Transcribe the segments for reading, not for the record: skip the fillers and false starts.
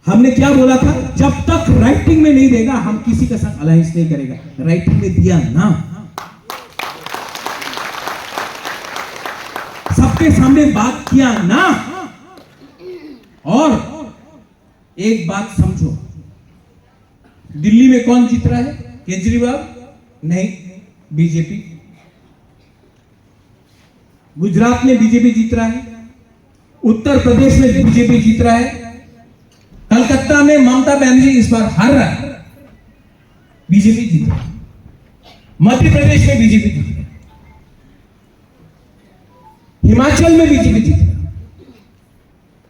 हमने क्या बोला था, जब तक राइटिंग में नहीं देगा हम किसी के साथ अलायंस नहीं करेगा। राइटिंग में दिया ना, सबके सामने बात किया ना। और एक बात समझो, दिल्ली में कौन जीत रहा है? केजरीवाल नहीं, बीजेपी। गुजरात में बीजेपी जीत रहा है, उत्तर प्रदेश में बीजेपी जीत रहा है, कलकत्ता में ममता बनर्जी इस बार हार रहा है, बीजेपी जीत रहा है, मध्य प्रदेश में बीजेपी जीत रहा है, हिमाचल में बीजेपी जीत रहा है,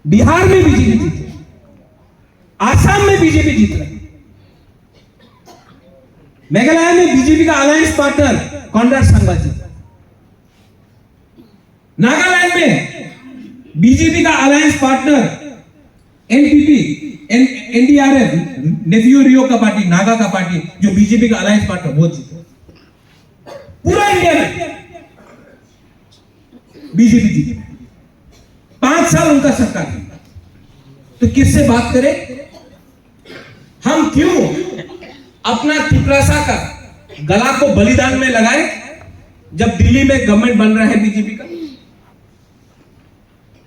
बिहार में बीजेपी जीत रहा है, आसाम में बीजेपी जीत रहा है, मेघालय में बीजेपी का alliance partner Conrad Sangma ji, Nagaland में बीजेपी का alliance partner NPP NDRF Neiphiu Rio का पार्टी, नागा का पार्टी, जो बीजेपी का अलायंस पार्टनर, वो जीता। पूरा इंडिया में बीजेपी जीती, 5 साल उनका सरकार है। तो किससे बात करें हम? क्यों अपना तिपरासा का गला को बलिदान में लगाए जब दिल्ली में गवर्नमेंट बन रहा है बीजेपी का?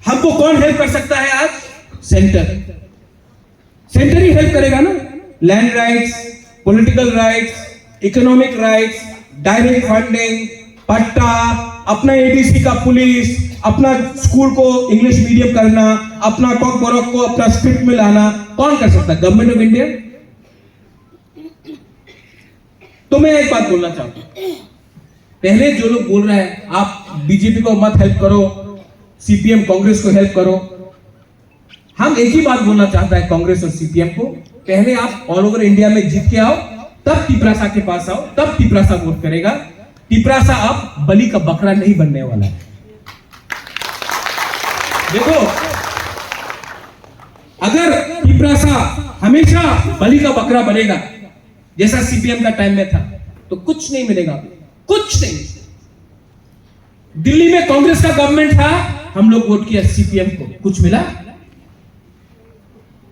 हमको कौन हेल्प कर सकता है आज? सेंटर ही हेल्प करेगा ना। Land rights, political rights, economic rights, direct funding, पट्टा, अपना एडीसी का पुलिस, अपना स्कूल को इंग्लिश मीडियम करना, अपना कॉक बॉरोक को अपना स्क्रिप्ट में लाना, कौन कर सकता है? Government of India. तो मैं एक बात बोलना चाहता हूं, पहले जो लोग बोल रहे हैं आप बीजेपी को मत हेल्प करो, सीपीएम कांग्रेस को हेल्प करो, हम एक ही बात बोलना चाहता है कांग्रेस और सीपीएम को, पहले आप ऑल ओवर इंडिया में जीत के आओ, तब तिपरासा के पास आओ, तब तिपरासा वोट करेगा। तिपरासा अब बलि का बकरा नहीं बनने वाला है। देखो, अगर तिपरासा हमेशा बलि का बकरा बनेगा जैसा सीपीएम का टाइम में था, तो कुछ नहीं मिलेगा, कुछ नहीं। दिल्ली में कांग्रेस का गवर्नमेंट था, हम लोग वोट किया सीपीएम को, कुछ मिला?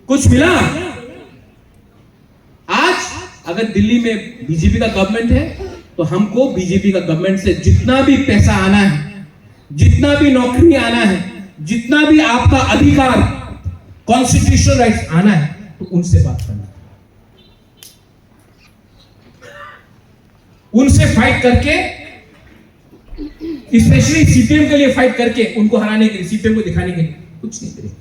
कुछ मिला? आज अगर दिल्ली में बीजेपी का गवर्नमेंट है, तो हमको बीजेपी का गवर्नमेंट से जितना भी पैसा आना है, जितना भी नौकरी आना है, जितना भी आपका अधिकार, कॉन्स्टिट्यूशनल राइट्स आना है, तो उनसे बात करना है, उनसे फाइट करके, स्पेशली सीपीएम के लिए फाइट करके, उनको हराने के लिए, सीपीएम को दिखाने के लिए कुछ नहीं करेंगे।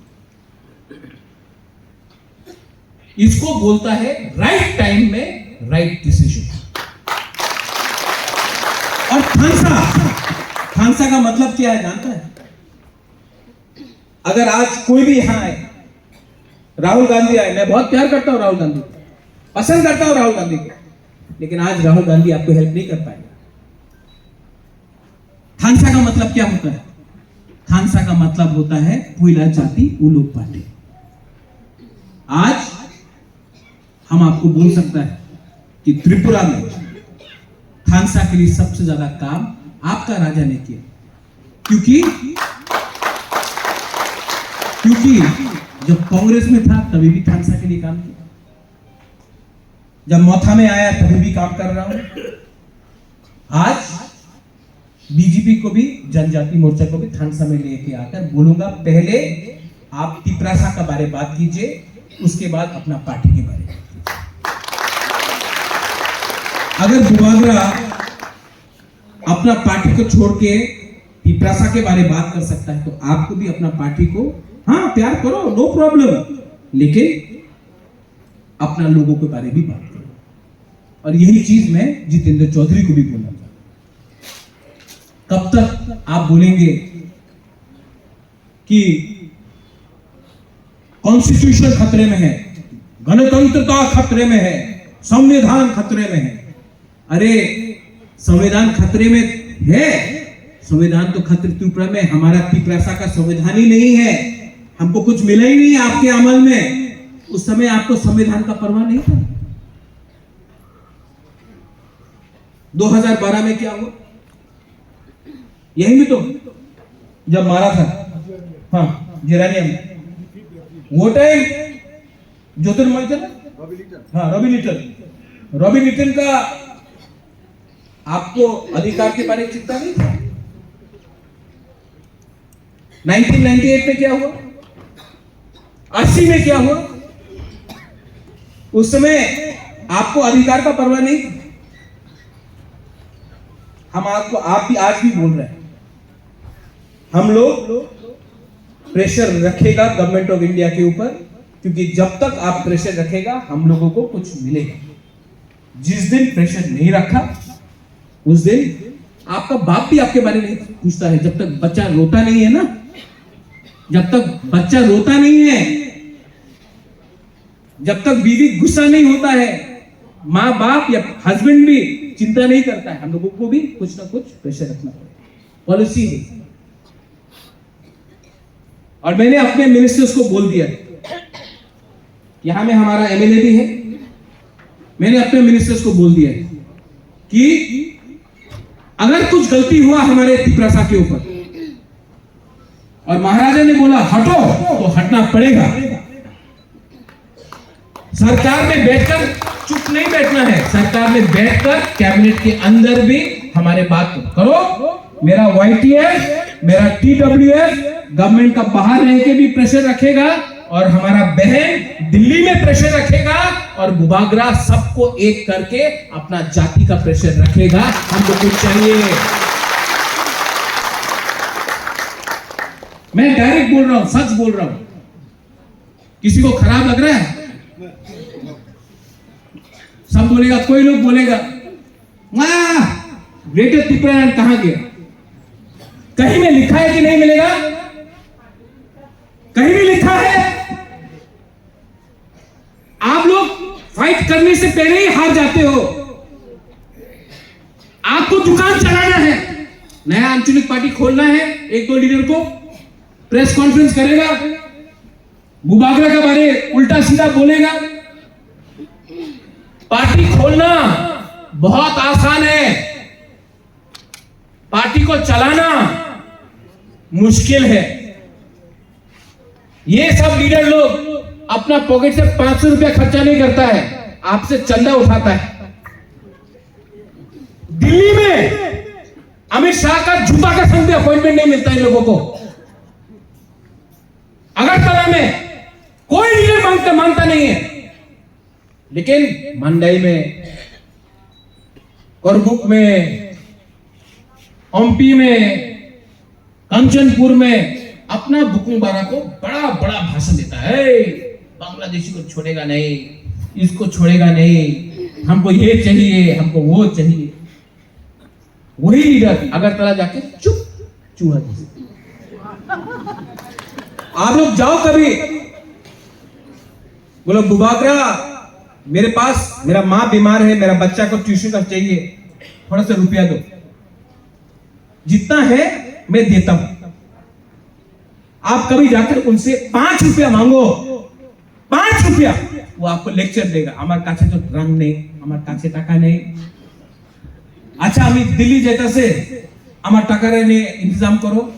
इसको बोलता है राइट टाइम में राइट डिसीजन। और खानसा का मतलब क्या है जानता है? अगर आज कोई भी यहां आए, राहुल गांधी आए, मैं बहुत प्यार करता हूं राहुल गांधी, पसंद करता हूं राहुल गांधी को, लेकिन आज राहुल गांधी आपको हेल्प नहीं कर पाएगा। खानसा का मतलब क्या होता है? खानसा का मतलब होता है पुइला जाति उलूप पार्टी। आज हम आपको बोल सकता है कि त्रिपुरा में खानसा के लिए सबसे ज्यादा काम आपका राजा ने किया, क्योंकि जब कांग्रेस में था तभी भी खानसा के लिए काम किया, जब मौथा में आया तभी भी काम कर रहा हूं, आज बीजेपी को भी, जनजाति मोर्चा को भी खानसा में लेके आकर बोलूंगा, पहले आप तिपरासा का बारे बात कीजिए, उसके बाद अपना पार्टी के बारे में। अगर बुवागरा अपना पार्टी को छोड़ के तिपरासा के बारे बात कर सकता है, तो आपको भी अपना पार्टी को, हाँ प्यार करो, नो प्रॉब्लम, लेकिन अपना लोगों के बारे भी बात करो। और यही चीज मैं जितेंद्र चौधरी को भी बोलना चाहता हूं। कब तक आप बोलेंगे कि कॉन्स्टिट्यूशन खतरे में है, गणतंत्रता खतरे में है, संविधान खतरे में है? अरे संविधान खतरे में है, संविधान तो खतरे त्रिपुरा में, हमारा तिपरासा का संविधान ही नहीं है, हमको कुछ मिला ही नहीं आपके अमल में। उस समय आपको संविधान का परवाह नहीं था। 2012 में क्या हुआ? यही में तो जब मारा था, हाँ जिरानिया में, वो टाइम ज्योतिर्मय हाँ रवि लिटन का आपको अधिकार के बारे में चिंता नहीं था? 1998 में क्या हुआ, 80 में क्या हुआ? उस समय आपको अधिकार का परवाह नहीं था। हम आपको आप भी आज भी बोल रहे हैं, हम लोग प्रेशर रखेगा गवर्नमेंट ऑफ इंडिया के ऊपर, क्योंकि जब तक आप प्रेशर रखेगा हम लोगों को कुछ मिलेगा। जिस दिन प्रेशर नहीं रखा उस दिन आपका बाप भी आपके बारे में नहीं पूछता है। जब तक बच्चा रोता नहीं है ना, जब तक बच्चा रोता नहीं है, जब तक बीवी गुस्सा नहीं होता है, माँ बाप या हस्बैंड भी चिंता नहीं करता है, हम लोगों को भी कुछ ना कुछ प्रेशर रखना पड़ेगा। पॉलिसी है। और मैंने अपने मिनिस्टर्स को बोल दिया, यहां में हमारा एमएलए भी है, मैंने अपने मिनिस्टर्स को बोल दिया कि अगर कुछ गलती हुआ हमारे तिपरासा के ऊपर और महाराजा ने बोला हटो, तो हटना पड़ेगा। सरकार में बैठकर चुप नहीं बैठना है, सरकार में बैठकर कैबिनेट के अंदर भी हमारे बात करो। मेरा YTF, मेरा TWF गवर्नमेंट का बाहर रह के भी प्रेशर रखेगा, और हमारा बहन दिल्ली में प्रेशर रखेगा, और बुबागरा सबको एक करके अपना जाति का प्रेशर रखेगा। हमको कुछ चाहिए। मैं डायरेक्ट बोल रहा हूं, सच बोल रहा हूं। किसी को खराब लग रहा है? सब बोलेगा, कोई लोग बोलेगा ग्रेटर तिपरालैंड कहां गया? कहीं में लिखा है कि नहीं मिलेगा? कहीं भी लिखा है? आप लोग फाइट करने से पहले ही हार जाते हो। आपको दुकान चलाना है, नया आंचलिक पार्टी खोलना है, एक दो लीडर को प्रेस कॉन्फ्रेंस करेगा, बुबागरा के बारे उल्टा सीधा बोलेगा। पार्टी खोलना बहुत आसान है, पार्टी को चलाना मुश्किल है। ये सब लीडर लोग अपना पॉकेट से 500 रुपया खर्चा नहीं करता है, आपसे चंदा उठाता है। दिल्ली में अमित शाह का जूता का संग भी अपॉइंटमेंट नहीं मिलता इन लोगों को। अगरतला में कोई लीडर मानता नहीं है, लेकिन मंडई में, करबुक में, ओमपी में, कंचनपुर में अपना बुकुंबारा को बड़ा बड़ा भाषण देता है। बांग्लादेशी को छोड़ेगा नहीं, इसको छोड़ेगा नहीं, हमको ये चाहिए, हमको वो चाहिए। वही लीडर अगरतला जाके चुप चूहा जैसे। आप लोग जाओ कभी, बोलो बुबागरा मेरे पास, मेरा माँ बीमार है, मेरा बच्चा को ट्यूशन का चाहिए, थोड़ा सा रुपया दो, जितना है मैं देता हूं। आप कभी जाकर उनसे 5 रुपया मांगो, 5 रुपया, वो आपको लेक्चर देगा। हमारे काछे तो रंग नहीं, हमारे काछे टाका नहीं। अच्छा हमें दिल्ली जाता से हमारे टाका रहने इंतजाम करो।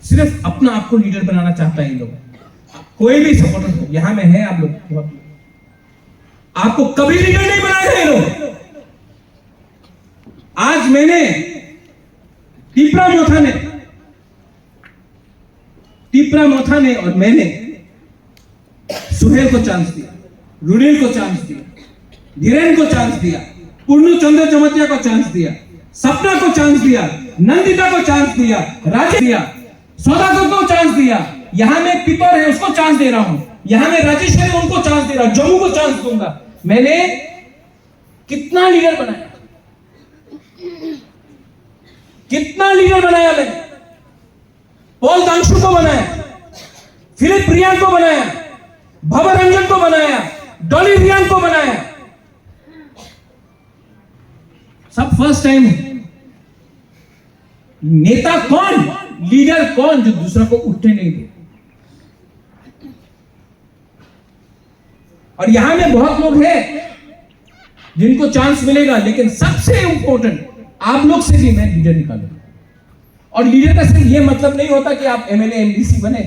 सिर्फ अपना आपको लीडर बनाना चाहता है ये लोग। कोई भी सपोर्टर हो, यहां में है आप लोग बहुत, आपको कभी लीडर नहीं बनाएगा ये लोग। आज मैंने टिपरा मोथा ने और मैंने सुहेल को चांस दिया, रुनील को चांस दिया, धीरेन को चांस दिया, पूर्णु चंद्र चमतिया को चांस दिया, सपना को चांस दिया, नंदिता को चांस दिया, राजेश दिया, सौदागर को चांस दिया। यहां में पीपर है उसको चांस दे रहा हूं, यहां में राजेश्वरी उनको चांस दे रहा हूं, जम्मू को चांस दूंगा। मैंने कितना लीडर बनाया, कितना लीडर बनाया मैंने। पॉल दांशु को बनाया, फिलिप रियान को बनाया, भवर रंजन को बनाया, डॉली रियान को बनाया। सब फर्स्ट टाइम है। नेता कौन, लीडर कौन जो दूसरा को उठने नहीं दे। और यहां में बहुत लोग हैं जिनको चांस मिलेगा, लेकिन सबसे इंपॉर्टेंट आप लोग से भी मैं लीडर निकालूंगा। और लीडर का सिर्फ ये मतलब नहीं होता कि आप एमएलए एमडीसी बने,